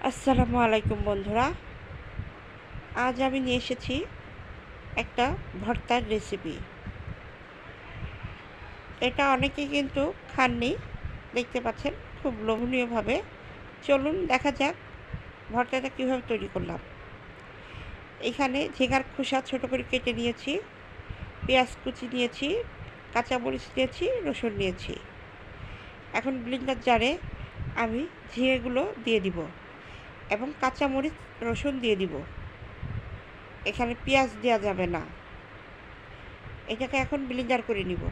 আসসালামু আলাইকুম বন্ধুরা। আজ আমি নিয়ে এসেছি একটা ভর্তার রেসিপি। এটা অনেকেই কিন্তু খাননি, দেখতে পাচ্ছেন খুব লোভনীয়ভাবে। চলুন দেখা যাক ভর্তাটা কীভাবে তৈরি করলাম। এখানে ঝিঙার খোসা ছোট করে কেটে নিয়েছি, পেঁয়াজ কুচি নিয়েছি, কাঁচামরিচ নিয়েছি, রসুন নিয়েছি। এখন ব্লেন্ডার জারে আমি ঝিঙেগুলো দিয়ে দিব এবং কাঁচামরিচ রসুন দিয়ে দিব। এখানে পেঁয়াজ দেওয়া যাবে না। এটাকে এখন ব্লেন্ডার করে নিব।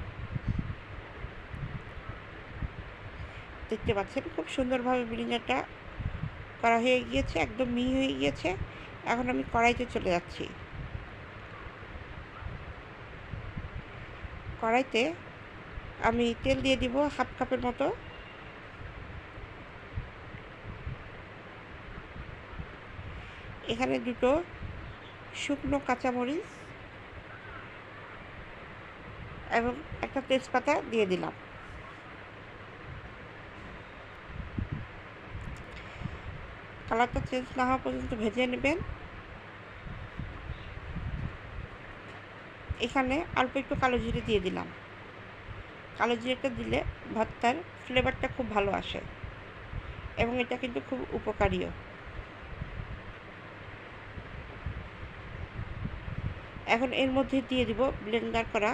দেখতে পাচ্ছেন খুব সুন্দরভাবে ব্লেন্ডারটা করা হয়ে গিয়েছে, একদম মিহি হয়ে গিয়েছে। এখন আমি কড়াইতে চলে যাচ্ছি। কড়াইতে আমি তেল দিয়ে দিব হাফ কাপের মতো। এখানে দুটো শুকনো কাঁচামরিচ এবং একটা তেজপাতা দিয়ে দিলাম। কালারটা চেঞ্জ না হওয়া পর্যন্ত ভেজে নেবেন। এখানে অল্প একটু কালো জিরে দিয়ে দিলাম। কালো জিরেটা দিলে ভর্তার ফ্লেভারটা খুব ভালো আসে এবং এটা কিন্তু খুব উপকারীও। এখন এর মধ্যে দিয়ে দিব ব্লেন্ডার করা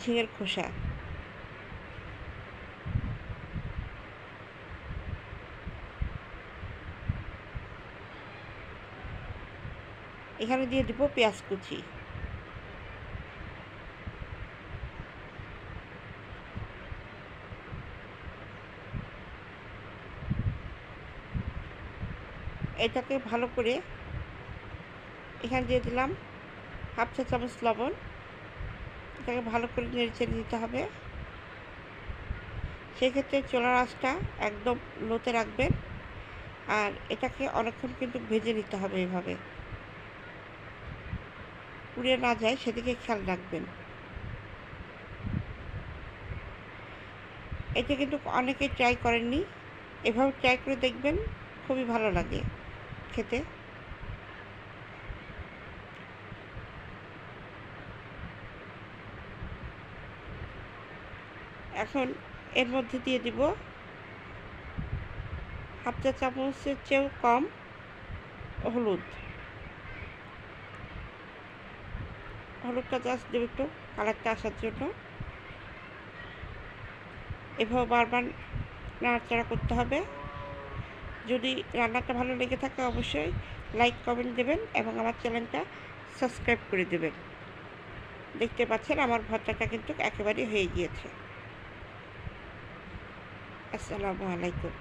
ঝিঙের খোসা। এখানে দিয়ে দিব পেঁয়াজ কুচি। এটাকে ভালো করে এখানে দিয়ে দিলাম হাফ চা চামচ লবণ। এটাকে ভালো করে নেড়েচেড়ে দিতে হবে। সেক্ষেত্রে চুলার আঁচটা একদম লোতে রাখবেন, আর এটাকে অনেকক্ষণ কিন্তু ভেজে নিতে হবে। এভাবে পুড়ে না যায় সেদিকে খেয়াল রাখবেন। এটা কিন্তু অনেকে ট্রাই করেননি, এভাবে ট্রাই করে দেখবেন, খুবই ভালো লাগে খেতে। এখন এর মধ্যে দিয়ে দিব হাফ চা চামচের চেয়েও কম হলুদ। হলুদটা জাস্ট দেব একটু কালারটা আসার জন্য। এভাবে বারবার নাড়াচাড়া করতে হবে। যদি রান্নাটা ভালো লেগে থাকে অবশ্যই লাইক কমেন্ট দেবেন এবং আমার চ্যানেলটা সাবস্ক্রাইব করে দেবেন। দেখতে পাচ্ছেন আমার ভর্তাটা কিন্তু একেবারে হয়ে গিয়েছে। আসসালামু আলাইকুম।